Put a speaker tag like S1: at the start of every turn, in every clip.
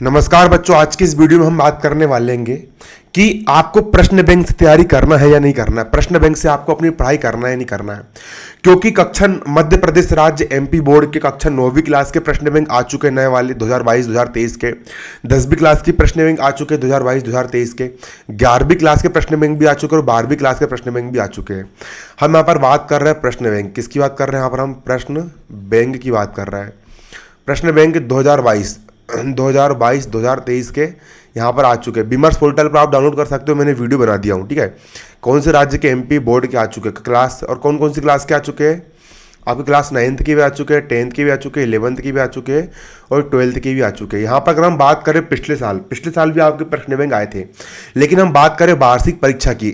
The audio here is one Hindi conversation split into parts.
S1: नमस्कार बच्चों, आज की इस वीडियो में हम बात करने वाले हैं कि आपको प्रश्न बैंक से तैयारी करना है या नहीं करना है। प्रश्न बैंक से आपको अपनी पढ़ाई करना है या नहीं करना है, क्योंकि कक्षा मध्य प्रदेश राज्य एमपी बोर्ड के कक्षा 9वीं क्लास के प्रश्न बैंक आ चुके हैं नए वाले 2022-2023 के। 10वीं क्लास की प्रश्न बैंक आ चुके हैं 2022-2023 के। 11वीं क्लास के प्रश्न बैंक भी आ चुके हैं और 12वीं क्लास के प्रश्न बैंक भी आ चुके हैं। हम यहाँ पर बात कर रहे हैं प्रश्न बैंक। किसकी बात कर रहे हैं? यहाँ पर हम प्रश्न बैंक की बात कर रहे हैं। प्रश्न बैंक 2022-2023 के यहाँ पर आ चुके हैं। विमर्श पोर्टल पर आप डाउनलोड कर सकते हो, मैंने वीडियो बना दिया हूँ। ठीक है, कौन से राज्य के एमपी बोर्ड के आ चुके हैं क्लास और कौन कौन सी क्लास के आ चुके हैं। आपके क्लास 9th के भी आ चुके हैं, 10th के भी आ चुके हैं, 11th के भी आ चुके हैं और 12th के भी आ चुके हैं। यहाँ पर अगर हम बात करें पिछले साल भी आपके प्रश्न बैंक आए थे, लेकिन हम बात करें वार्षिक परीक्षा की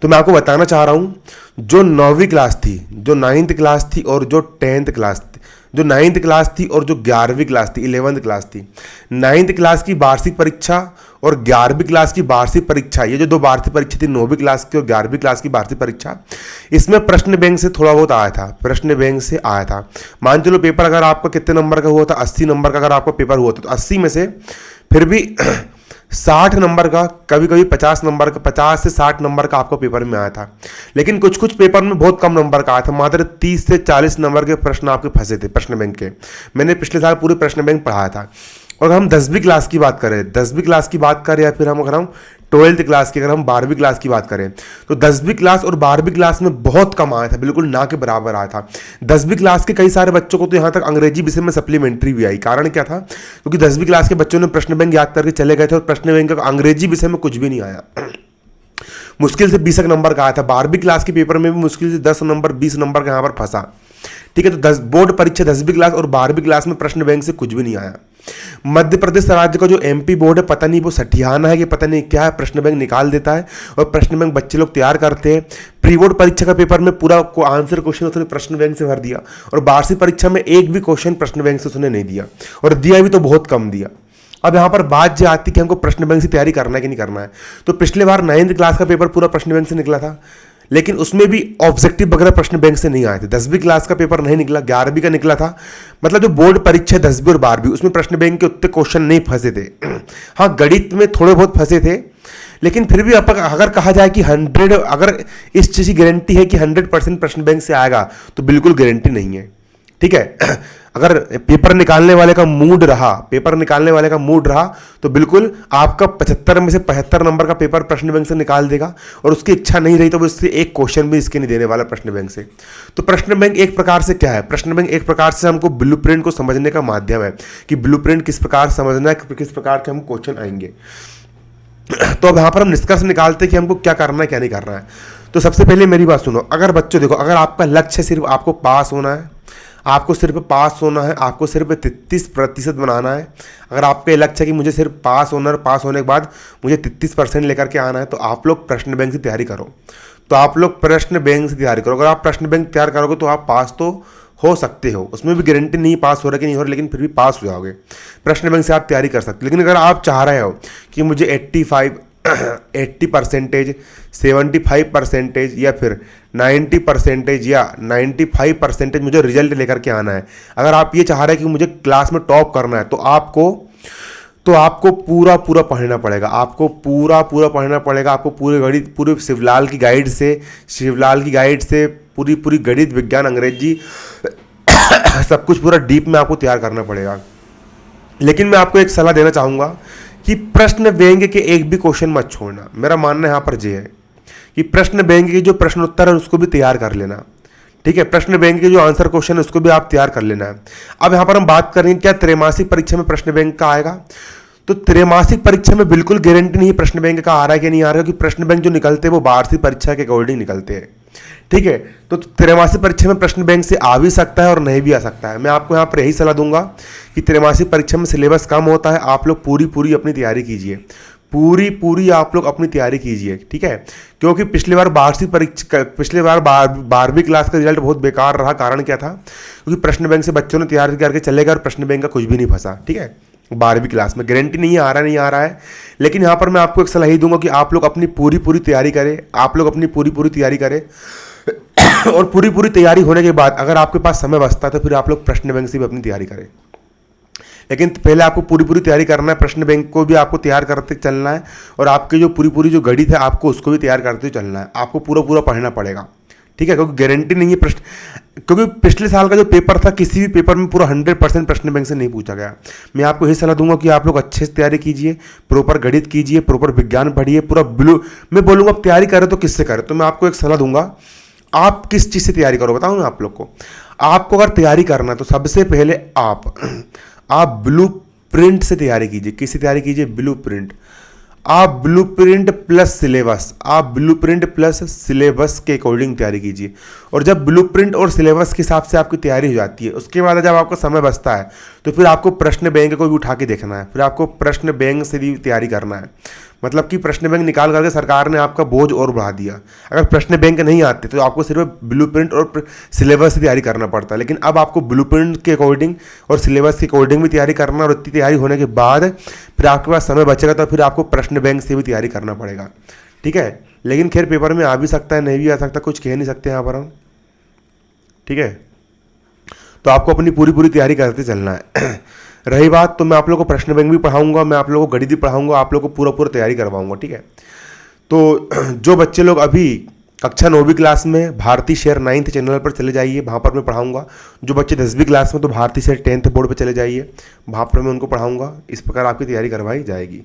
S1: तो मैं आपको बताना चाह रहा हूँ, जो 9वीं क्लास थी, जो 9th क्लास थी और जो 10th क्लास थी, जो 9th क्लास थी और जो 11वीं क्लास थी, 11th क्लास थी, 9th क्लास की वार्षिक परीक्षा और 11वीं क्लास की वार्षिक परीक्षा, ये जो दो वार्षिक परीक्षा थी 9वीं क्लास की और 11वीं क्लास की वार्षिक परीक्षा, इसमें प्रश्न बैंक से थोड़ा बहुत आया था, प्रश्न बैंक से आया था। मान चलो पेपर अगर आपका कितने नंबर का हुआ था, 80 नंबर का अगर आपका पेपर हुआ था, तो 80 में से फिर भी 60 नंबर का, कभी कभी 50 नंबर का, 50 से 60 नंबर का आपको पेपर में आया था। लेकिन कुछ कुछ पेपर में बहुत कम नंबर का आया था, मात्र 30 से 40 नंबर के प्रश्न आपके फंसे थे प्रश्न बैंक के। मैंने पिछले साल पूरे प्रश्न बैंक पढ़ाया था। और हम 10वीं क्लास की बात करें, 10वीं क्लास की बात करें या फिर हम अगर हम 12th क्लास की, अगर हम 12वीं क्लास की बात करें, तो 10वीं क्लास और 12वीं क्लास में बहुत कम आया था, बिल्कुल ना के बराबर आया था। 10वीं क्लास के कई सारे बच्चों को तो यहाँ तक अंग्रेजी विषय में सप्लीमेंट्री भी आई। कारण क्या था? क्योंकि 10वीं क्लास के बच्चों ने प्रश्न बैंक याद करके चले गए थे और प्रश्न बैंक का अंग्रेजी विषय में कुछ भी नहीं आया। मुश्किल से 20 नंबर का आया था। 12वीं क्लास के पेपर में भी मुश्किल से 10 नंबर 20 नंबर का यहाँ पर फंसा। ठीक है, तो 10 बोर्ड परीक्षा 10वीं क्लास और 12वीं क्लास में प्रश्न बैंक से कुछ भी नहीं आया। मध्य प्रदेश राज्य का जो एमपी बोर्ड है, पता नहीं वो सठियाना है कि पता नहीं क्या है, प्रश्न बैंक निकाल देता है और प्रश्न बैंक बच्चे लोग तैयार करते हैं। प्री बोर्ड परीक्षा का पेपर में पूरा आंसर क्वेश्चन उसने प्रश्न बैंक से भर दिया और वार्षिक परीक्षा में एक भी क्वेश्चन प्रश्न बैंक से उसने नहीं दिया, और दिया भी तो बहुत कम दिया। अब यहाँ पर बात जो आती कि हमको प्रश्न बैंक से तैयारी करना है कि नहीं करना है, तो पिछले बार 9th क्लास का पेपर पूरा प्रश्न बैंक से निकला था, लेकिन उसमें भी ऑब्जेक्टिव वगैरह प्रश्न बैंक से नहीं आए थे। 10वीं क्लास का पेपर नहीं निकला, 11वीं का निकला था। मतलब जो बोर्ड परीक्षा 10वीं और 12वीं, उसमें प्रश्न बैंक के उतने क्वेश्चन नहीं फंसे थे। हाँ, गणित में थोड़े बहुत फंसे थे, लेकिन फिर भी अगर कहा जाए कि 100, अगर इस चीज़ की गारंटी है कि 100% प्रश्न बैंक से आएगा, तो बिल्कुल गारंटी नहीं है। ठीक है, अगर पेपर निकालने वाले का मूड रहा, तो बिल्कुल आपका 75 में से 75 नंबर का पेपर प्रश्न बैंक से निकाल देगा, और उसकी इच्छा नहीं रही तो वो इससे एक क्वेश्चन भी इसके नहीं देने वाला प्रश्न बैंक से। तो प्रश्न बैंक एक प्रकार से क्या है? प्रश्न बैंक एक प्रकार से हमको ब्लूप्रिंट को समझने का माध्यम है कि ब्लूप्रिंट किस प्रकार समझना है, किस प्रकार के हम क्वेश्चन आएंगे। तो अब यहाँ पर हम निष्कर्ष निकालते हैं कि हमको क्या करना है क्या नहीं करना है। तो सबसे पहले मेरी बात सुनो। अगर बच्चों देखो, अगर आपका लक्ष्य सिर्फ आपको पास होना है, आपको सिर्फ पास होना है, आपको सिर्फ 33% बनाना है, अगर आपका लक्ष्य है कि मुझे सिर्फ पास होना है, पास होने के बाद मुझे 33% लेकर के आना है, तो आप लोग प्रश्न बैंक से तैयारी करो। अगर आप प्रश्न बैंक तैयार करोगे तो आप पास तो हो सकते हो, उसमें भी गारंटी नहीं पास हो रहा कि नहीं हो रहा, लेकिन फिर भी पास हो जाओगे। प्रश्न बैंक से आप तैयारी कर सकते हो। लेकिन अगर आप चाह रहे हो कि मुझे 80%, 75% या फिर 90% या 95% मुझे रिजल्ट लेकर के आना है, अगर आप ये चाह रहे हैं कि मुझे क्लास में टॉप करना है, तो आपको पूरा पढ़ना पड़ेगा। आपको पूरा पढ़ना पड़ेगा। आपको पूरे शिवलाल की गाइड से पूरी गणित, विज्ञान, अंग्रेजी सब कुछ पूरा डीप में आपको तैयार करना पड़ेगा। लेकिन मैं आपको एक सलाह देना चाहूँगा कि प्रश्न बैंक के एक भी क्वेश्चन मत छोड़ना। मेरा मानना यहाँ पर ये है कि प्रश्न बैंक के जो प्रश्न उत्तर है उसको भी तैयार कर लेना। ठीक है, प्रश्न बैंक के जो आंसर क्वेश्चन है उसको भी आप तैयार कर लेना है। अब यहाँ पर हम बात करेंगे क्या त्रैमासिक परीक्षा में प्रश्न बैंक का आएगा। तो त्रैमासिक परीक्षा में बिल्कुल गारंटी नहीं है प्रश्न बैंक का आ रहा है कि नहीं आ रहा है, क्योंकि प्रश्न बैंक जो निकलते हैं वो वार्षिक परीक्षा के अकॉर्डिंग निकलते हैं। ठीक है, तो त्रैमासिक परीक्षा में प्रश्न बैंक से आ भी सकता है और नहीं भी आ सकता है। मैं आपको यहाँ पर यही सलाह दूंगा कि त्रैमासिक परीक्षा में सिलेबस कम होता है, आप लोग पूरी अपनी तैयारी कीजिए। पूरी आप लोग अपनी तैयारी कीजिए। ठीक है, क्योंकि पिछली बार 12वीं क्लास का रिजल्ट बहुत बेकार रहा। कारण क्या था? क्योंकि प्रश्न बैंक से बच्चों ने तैयारी करके चले गए और प्रश्न बैंक का कुछ भी नहीं फंसा। ठीक है, 12वीं क्लास में गारंटी नहीं आ रहा है। लेकिन यहाँ पर मैं आपको एक सलाह ही दूंगा कि आप लोग अपनी पूरी तैयारी करें। और पूरी तैयारी होने के बाद अगर आपके पास समय बचता है तो फिर आप लोग प्रश्न बैंक से भी अपनी तैयारी करें। लेकिन पहले आपको पूरी पूरी तैयारी करना है, प्रश्न बैंक को भी आपको तैयार करते चलना है, और आपकी जो पूरी पूरी जो गणित है आपको उसको भी तैयार करते चलना है। आपको पूरा पूरा पढ़ना पड़ेगा, ठीक है, क्योंकि गारंटी नहीं है प्रश्न, क्योंकि पिछले साल का जो पेपर था किसी भी पेपर में पूरा 100% प्रश्न बैंक से नहीं पूछा गया। मैं आपको यही सलाह दूंगा कि आप लोग अच्छे से तैयारी कीजिए, प्रॉपर गणित कीजिए, प्रॉपर विज्ञान पढ़िए, पूरा मैं बोलूँगा आप तैयारी करें तो किससे करें, तो मैं आपको एक सलाह दूंगा, आप किस चीज़ से तैयारी करो बताऊँ मैं आप लोग को। आपको अगर तैयारी करना है तो सबसे पहले आप ब्लू प्रिंट से तैयारी कीजिए। किससे तैयारी कीजिए? Blue print. आप ब्लू प्रिंट प्लस सिलेबस, आप ब्लू प्रिंट प्लस सिलेबस के अकॉर्डिंग तैयारी कीजिए। और जब ब्लू प्रिंट और सिलेबस के हिसाब से आपकी तैयारी हो जाती है, उसके बाद जब आपका समय बचता है तो फिर आपको प्रश्न बैंक को भी उठा के देखना है, फिर आपको प्रश्न बैंक से भी तैयारी करना है। मतलब कि प्रश्न बैंक निकाल करके सरकार ने आपका बोझ और बढ़ा दिया। अगर प्रश्न बैंक नहीं आते तो आपको सिर्फ ब्लू प्रिंट और सिलेबस से तैयारी करना पड़ता है, लेकिन अब आपको ब्लू प्रिंट के अकॉर्डिंग और सिलेबस के अकॉर्डिंग भी तैयारी करना, और इतनी तैयारी होने के बाद फिर आपके पास समय बचेगा तो फिर आपको प्रश्न बैंक से भी तैयारी करना पड़ेगा, ठीक है। लेकिन खैर पेपर में आ भी सकता है, नहीं भी आ सकता, कुछ कह नहीं सकते यहाँ पर हम, ठीक है। तो आपको अपनी पूरी पूरी तैयारी करते चलना है। रही बात, तो मैं आप लोगों को प्रश्न बैंक भी पढ़ाऊंगा, मैं आप लोगों को गणित भी पढ़ाऊंगा, आप लोगों को पूरा पूरा तैयारी करवाऊंगा, ठीक है। तो जो बच्चे लोग अभी कक्षा 9वीं क्लास में भारतीय शेयर 9th चैनल पर चले जाइए, वहाँ पर मैं पढ़ाऊंगा। जो बच्चे 10वीं क्लास में तो भारतीय शेयर 10th बोर्ड पर चले जाइए, वहाँ पर मैं उनको पढ़ाऊंगा। इस प्रकार आपकी तैयारी करवाई जाएगी।